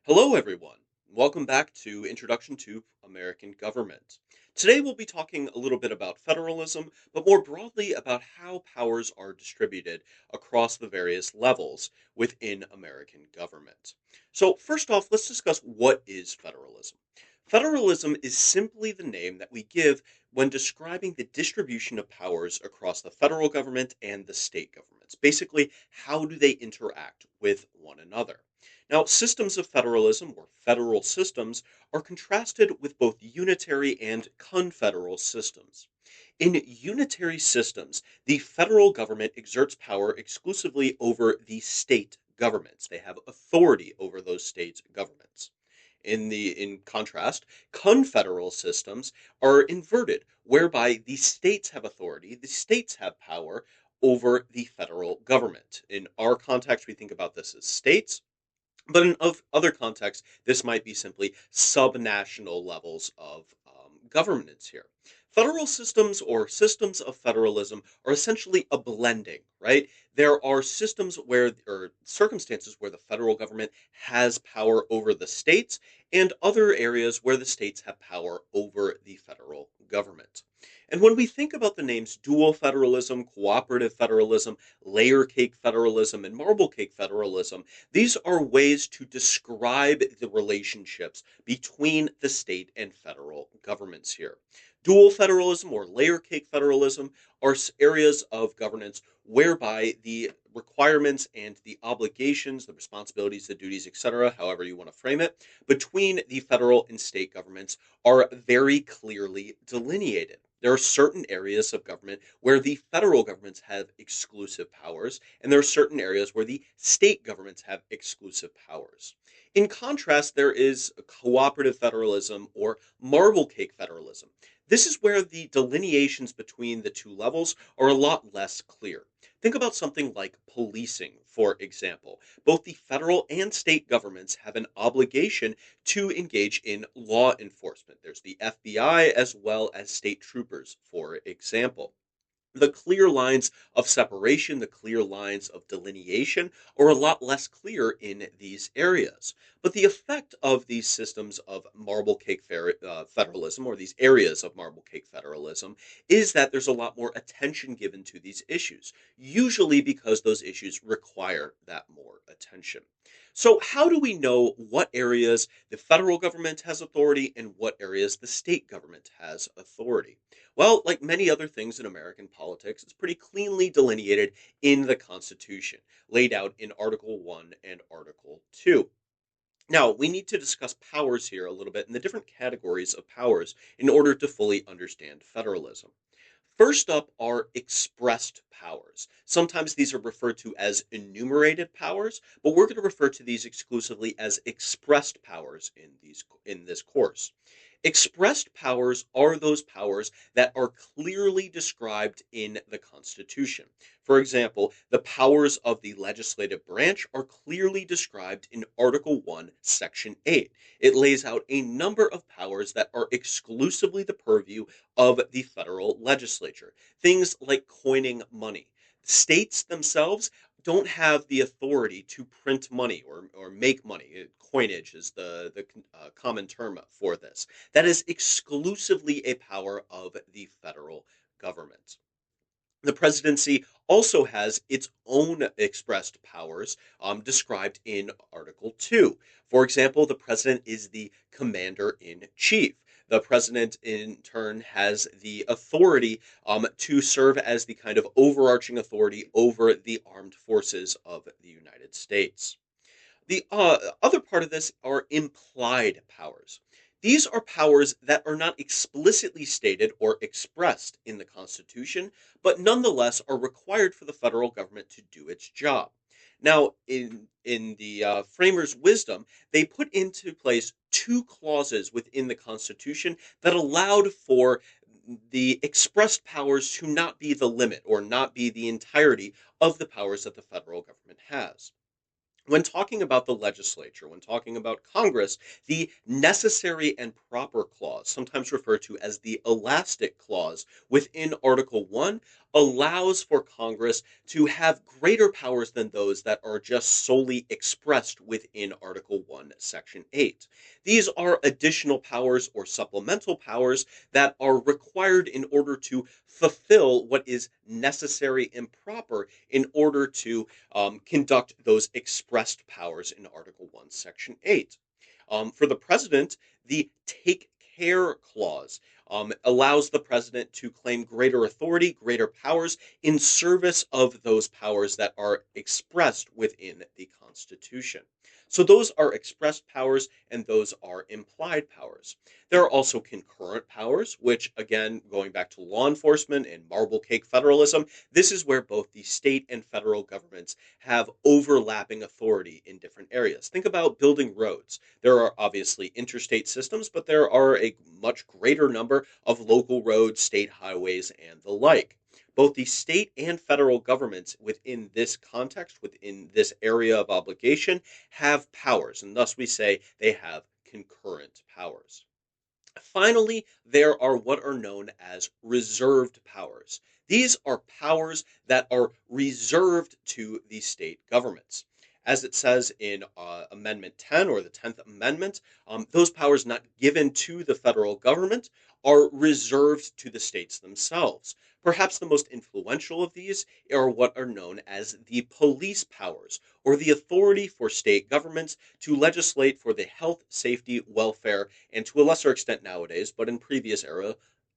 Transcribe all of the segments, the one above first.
Hello, everyone. Welcome back to Introduction to American Government. Today, we'll be talking a little bit about federalism, but more broadly about how powers are distributed across the various levels within American government. So, first off, let's discuss what is federalism. Federalism is simply the name that we give when describing the distribution of powers across the federal government and the state governments. Basically, how do they interact with one another? Now, systems of federalism, or federal systems, are contrasted with both unitary and confederal systems. In unitary systems, the federal government exerts power exclusively over the state governments. They have authority over those state governments. In contrast, confederal systems are inverted, whereby the states have authority, the states have power over the federal government. In our context, we think about this as states, but in other contexts, this might be simply subnational levels of governance here. Federal systems or systems of federalism are essentially a blending, right? There are systems where, or circumstances where the federal government has power over the states, and other areas where the states have power over the federal government. And when we think about the names dual federalism, cooperative federalism, layer cake federalism, and marble cake federalism, these are ways to describe the relationships between the state and federal governments here. Dual federalism or layer cake federalism are areas of governance whereby the requirements and the obligations, the responsibilities, the duties, etc., however you want to frame it, between the federal and state governments are very clearly delineated. There are certain areas of government where the federal governments have exclusive powers, and there are certain areas where the state governments have exclusive powers. In contrast, there is cooperative federalism or marble cake federalism. This is where the delineations between the two levels are a lot less clear. Think about something like policing, for example. Both the federal and state governments have an obligation to engage in law enforcement. There's the FBI as well as state troopers, for example. The clear lines of separation, the clear lines of delineation are a lot less clear in these areas. But the effect of these systems of marble cake federalism, or these areas of marble cake federalism, is that there's a lot more attention given to these issues, usually because those issues require that more attention. So, how do we know what areas the federal government has authority and what areas the state government has authority? Well, like many other things in American politics, it's pretty cleanly delineated in the Constitution, laid out in Article 1 and Article 2. Now, we need to discuss powers here a little bit and the different categories of powers in order to fully understand federalism. First up are expressed powers. Sometimes these are referred to as enumerated powers, but we're going to refer to these exclusively as expressed powers in this course. Expressed powers are those powers that are clearly described in the Constitution. For example, the powers of the legislative branch are clearly described in Article 1, Section 8. It lays out a number of powers that are exclusively the purview of the federal legislature. Things like coining money. States themselves don't have the authority to print money or make money. Coinage is the common term for this. That is exclusively a power of the federal government. The presidency also has its own expressed powers described in Article 2. For example, the president is the commander in chief. The president, in turn, has the authority to serve as the kind of overarching authority over the armed forces of the United States. The other part of this are implied powers. These are powers that are not explicitly stated or expressed in the Constitution, but nonetheless are required for the federal government to do its job. Now, in the framers' wisdom, they put into place two clauses within the Constitution that allowed for the expressed powers to not be the limit or not be the entirety of the powers that the federal government has. When talking about the legislature, when talking about Congress, the necessary and proper clause, sometimes referred to as the elastic clause within Article 1, allows for Congress to have greater powers than those that are just solely expressed within Article 1, Section 8. These are additional powers or supplemental powers that are required in order to fulfill what is necessary and proper in order to conduct those expressed powers in Article 1, Section 8. For the president, the take care clause allows the president to claim greater authority, greater powers in service of those powers that are expressed within the Constitution. So those are expressed powers and those are implied powers. There are also concurrent powers, which, again, going back to law enforcement and marble cake federalism, this is where both the state and federal governments have overlapping authority in different areas. Think about building roads. There are obviously interstate systems, but there are a much greater number of local roads, state highways, and the like. Both the state and federal governments within this context, within this area of obligation, have powers, and thus we say they have concurrent powers. Finally, there are what are known as reserved powers. These are powers that are reserved to the state governments. As it says in Amendment 10 or the 10th Amendment, those powers not given to the federal government are reserved to the states themselves. Perhaps the most influential of these are what are known as the police powers, or the authority for state governments to legislate for the health, safety, welfare, and to a lesser extent nowadays, but in previous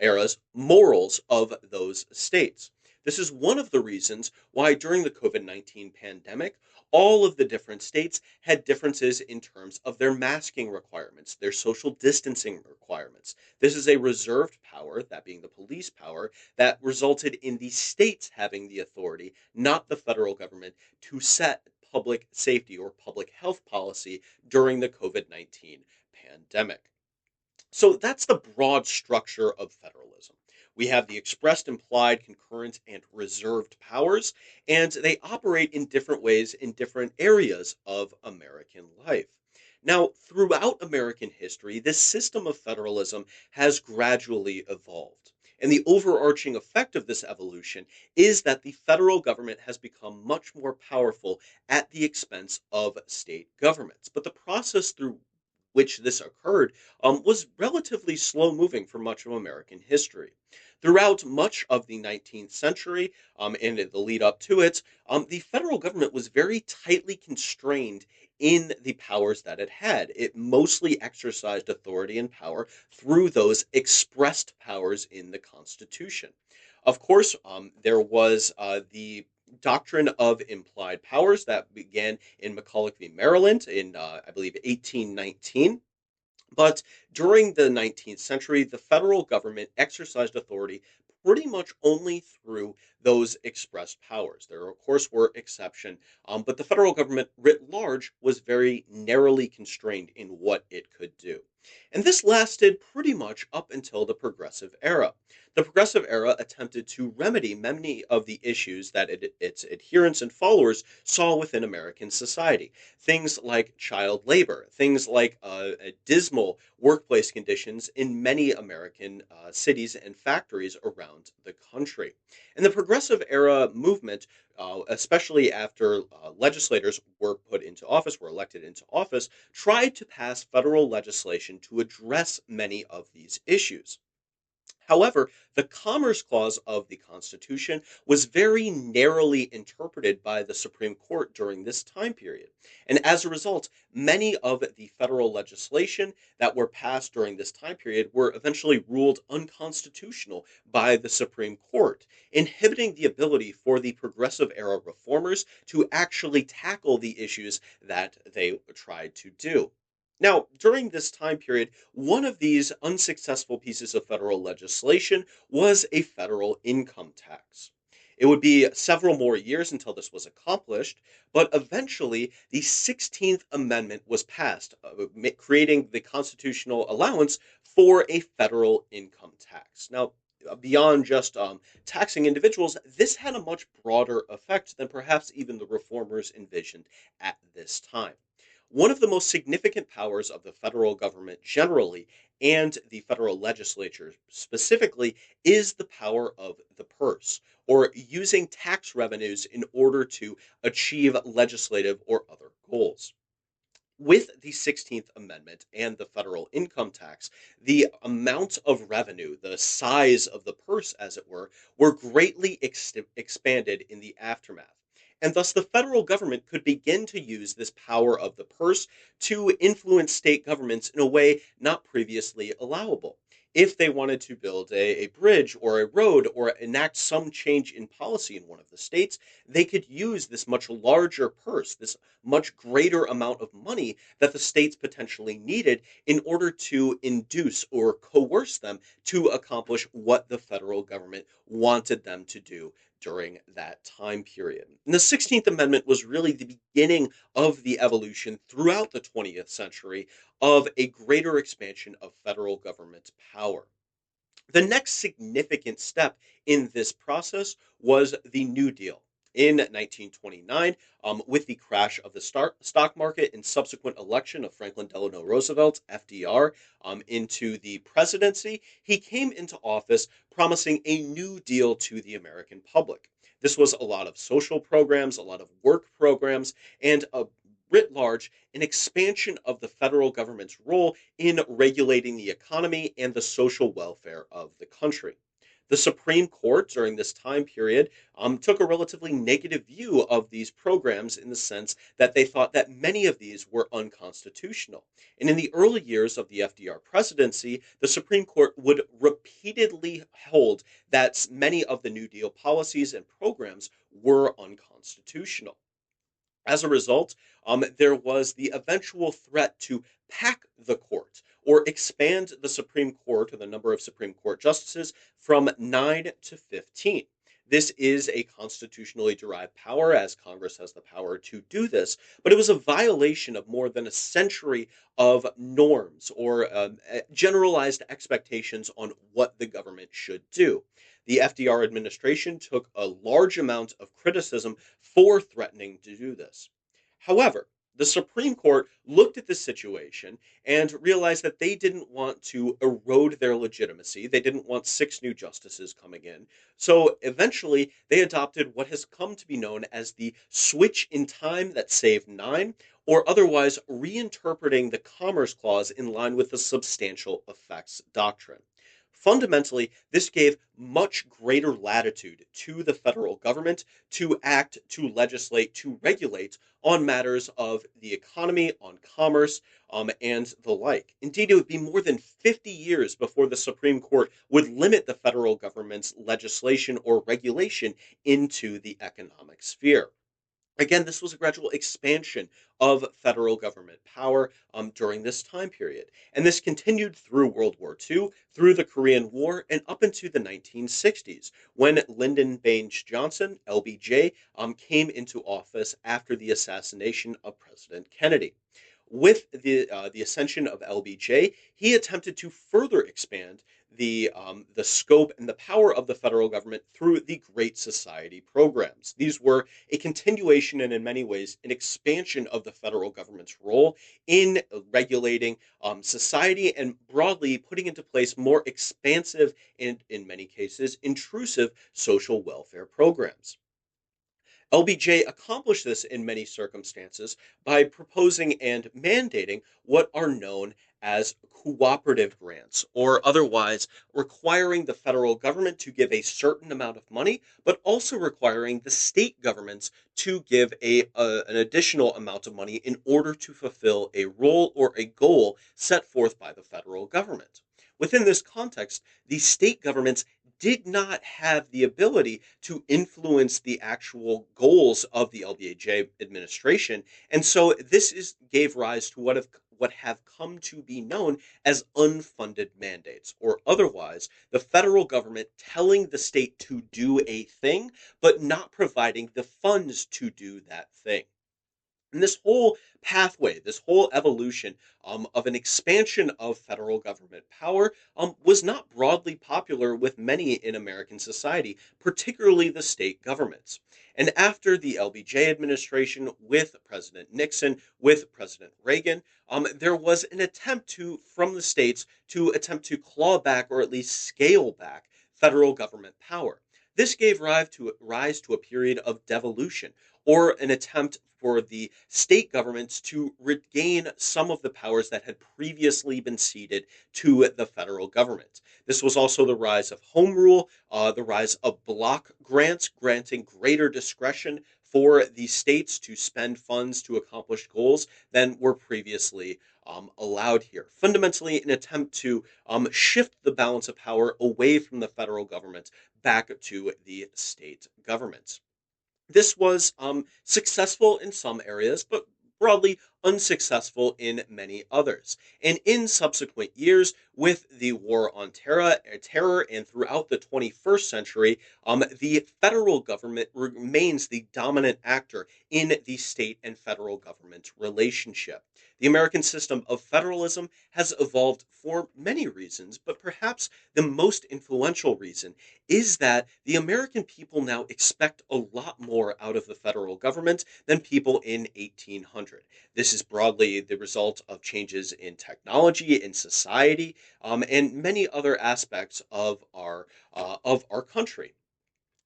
eras, morals of those states. This is one of the reasons why during the COVID-19 pandemic, all of the different states had differences in terms of their masking requirements, their social distancing requirements. This is a reserved power, that being the police power, that resulted in the states having the authority, not the federal government, to set public safety or public health policy during the COVID 19 pandemic. So that's the broad structure of federalism. We have the expressed, implied, concurrent, and reserved powers, and they operate in different ways in different areas of American life. Now, throughout American history, this system of federalism has gradually evolved. And the overarching effect of this evolution is that the federal government has become much more powerful at the expense of state governments. But the process through which this occurred was relatively slow moving for much of American history. Throughout much of the 19th century and in the lead up to it, the federal government was very tightly constrained in the powers that it had. It mostly exercised authority and power through those expressed powers in the Constitution. Of course, there was the doctrine of implied powers that began in McCulloch v. Maryland in, I believe, 1819. But during the 19th century, the federal government exercised authority pretty much only through those expressed powers. There, of course, were exceptions, but the federal government writ large was very narrowly constrained in what it could do. And this lasted pretty much up until the Progressive Era. The Progressive Era attempted to remedy many of the issues that its adherents and followers saw within American society. Things like child labor, things like dismal workplace conditions in many American cities and factories around the country. And the Progressive Era movement, especially after legislators were put into office, were elected into office, tried to pass federal legislation to address many of these issues. However, the Commerce Clause of the Constitution was very narrowly interpreted by the Supreme Court during this time period. And as a result, many of the federal legislation that were passed during this time period were eventually ruled unconstitutional by the Supreme Court, inhibiting the ability for the Progressive Era reformers to actually tackle the issues that they tried to do. Now, during this time period, one of these unsuccessful pieces of federal legislation was a federal income tax. It would be several more years until this was accomplished, but eventually the 16th Amendment was passed, creating the constitutional allowance for a federal income tax. Now, beyond just taxing individuals, this had a much broader effect than perhaps even the reformers envisioned at this time. One of the most significant powers of the federal government generally and the federal legislature specifically is the power of the purse, or using tax revenues in order to achieve legislative or other goals. With the 16th Amendment and the federal income tax, the amount of revenue, the size of the purse, as it were greatly expanded in the aftermath. And thus, the federal government could begin to use this power of the purse to influence state governments in a way not previously allowable. If they wanted to build a bridge or a road or enact some change in policy in one of the states, they could use this much larger purse, this much greater amount of money that the states potentially needed in order to induce or coerce them to accomplish what the federal government wanted them to do during that time period. And the 16th Amendment was really the beginning of the evolution throughout the 20th century of a greater expansion of federal government power. The next significant step in this process was the New Deal. In 1929, with the crash of the stock market and subsequent election of Franklin Delano Roosevelt, FDR, into the presidency, he came into office promising a new deal to the American public. This was a lot of social programs, a lot of work programs, and writ large, an expansion of the federal government's role in regulating the economy and the social welfare of the country. The Supreme Court during this time period took a relatively negative view of these programs in the sense that they thought that many of these were unconstitutional. And in the early years of the FDR presidency, the Supreme Court would repeatedly hold that many of the New Deal policies and programs were unconstitutional. As a result, there was the eventual threat to pack the court or expand the Supreme Court or the number of Supreme Court justices from 9 to 15. This is a constitutionally derived power, as Congress has the power to do this, but it was a violation of more than a century of norms or generalized expectations on what the government should do. The FDR administration took a large amount of criticism for threatening to do this. However, the Supreme Court looked at this situation and realized that they didn't want to erode their legitimacy. They didn't want six new justices coming in. So eventually, they adopted what has come to be known as the switch in time that saved nine, or otherwise reinterpreting the Commerce Clause in line with the substantial effects doctrine. Fundamentally, this gave much greater latitude to the federal government to act, to legislate, to regulate on matters of the economy, on commerce, and the like. Indeed, it would be more than 50 years before the Supreme Court would limit the federal government's legislation or regulation into the economic sphere. Again, this was a gradual expansion of federal government power during this time period. And this continued through World War II, through the Korean War, and up into the 1960s, when Lyndon Baines Johnson, LBJ, came into office after the assassination of President Kennedy. With the ascension of LBJ, he attempted to further expand the scope and the power of the federal government through the Great Society programs. These were a continuation and, in many ways, an expansion of the federal government's role in regulating society and broadly putting into place more expansive and, in many cases, intrusive social welfare programs. LBJ accomplished this in many circumstances by proposing and mandating what are known as cooperative grants, or otherwise requiring the federal government to give a certain amount of money, but also requiring the state governments to give an additional amount of money in order to fulfill a role or a goal set forth by the federal government. Within this context, the state governments did not have the ability to influence the actual goals of the LBJ administration, and so gave rise to what have come to be known as unfunded mandates, or otherwise the federal government telling the state to do a thing but not providing the funds to do that thing. And this whole pathway, this whole evolution of an expansion of federal government power was not broadly popular with many in American society, particularly the state governments. And after the LBJ administration with President Nixon, with President Reagan, there was an attempt from the states to attempt to claw back or at least scale back federal government power. This gave rise to a period of devolution, or an attempt for the state governments to regain some of the powers that had previously been ceded to the federal government. This was also the rise of home rule, the rise of block grants, granting greater discretion for the states to spend funds to accomplish goals than were previously allowed here. Fundamentally, an attempt to shift the balance of power away from the federal government back to the state governments. This was successful in some areas, but broadly unsuccessful in many others. And in subsequent years, with the war on terror and throughout the 21st century, the federal government remains the dominant actor in the state and federal government relationship. The American system of federalism has evolved for many reasons, but perhaps the most influential reason is that the American people now expect a lot more out of the federal government than people in 1800. This is broadly the result of changes in technology, in society, and many other aspects of our country.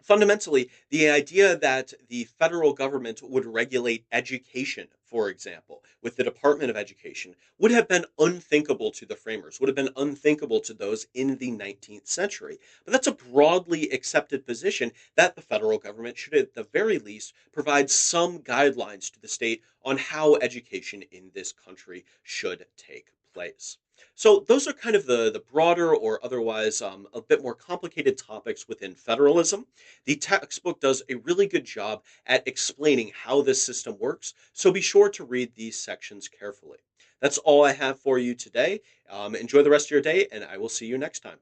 Fundamentally, the idea that the federal government would regulate education, for example, with the Department of Education, would have been unthinkable to the framers, would have been unthinkable to those in the 19th century. But that's a broadly accepted position that the federal government should, at the very least, provide some guidelines to the state on how education in this country should take place. So those are kind of the broader or otherwise a bit more complicated topics within federalism. The textbook does a really good job at explaining how this system works, so be sure to read these sections carefully. That's all I have for you today. Enjoy the rest of your day, and I will see you next time.